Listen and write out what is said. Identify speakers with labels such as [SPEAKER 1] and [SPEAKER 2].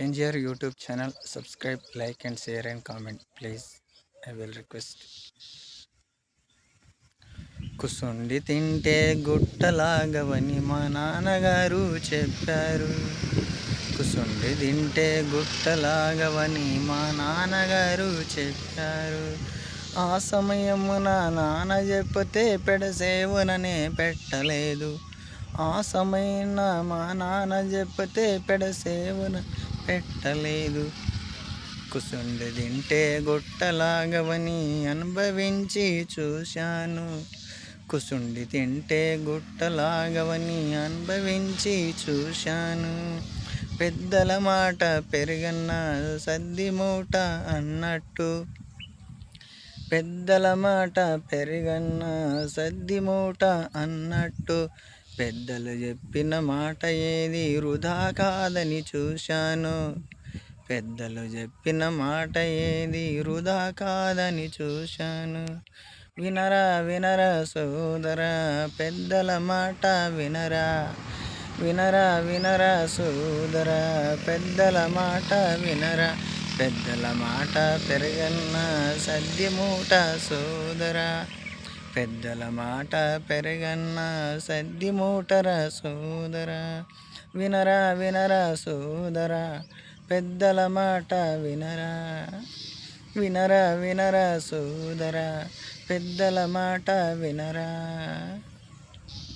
[SPEAKER 1] NGR YouTube channel. Subscribe, like, and share and comment, please. I will request. కుసుండి తింటే గుట్టలాగవని మా నాన్నగారు చెప్పారు. కుసుండి తింటే గుట్టలాగవని మా నాన్నగారు చెప్పారు. ఆ సమయమున నాన్న చెప్పితే పెడసేవననే పెట్టలేదు. ఆ సమయాన మా నాన్న చెప్పితే పెడసేవన పెట్టలేదు. కుసుండి తింటే గుట్టలాగవని అనుభవించి చూశాను. కుసుండి తింటే గుట్టలాగవని అనుభవించి చూశాను. పెద్దల మాట పెరిగన్న సద్ది మూట అన్నట్టు, పెద్దల మాట పెరిగన్న సద్ది మూట అన్నట్టు, పెద్దలు చెప్పిన మాట ఏది వృధా కాదని చూశాను. పెద్దలు చెప్పిన మాట ఏది వృధా కాదని చూశాను. వినరా వినరా సోదరా, పెద్దల మాట వినరా. వినరా వినరా సోదరా, పెద్దల మాట వినరా. పెద్దల మాట పెరగన్న సద్ది మూట సోదరా. పెద్దల మాట పెరగన్న సద్ది మూటరా సోదరా. వినరా వినరా సోదరా, పెద్దల మాట వినరా. వినరా వినరా సోదరా, పెద్దల మాట వినరా.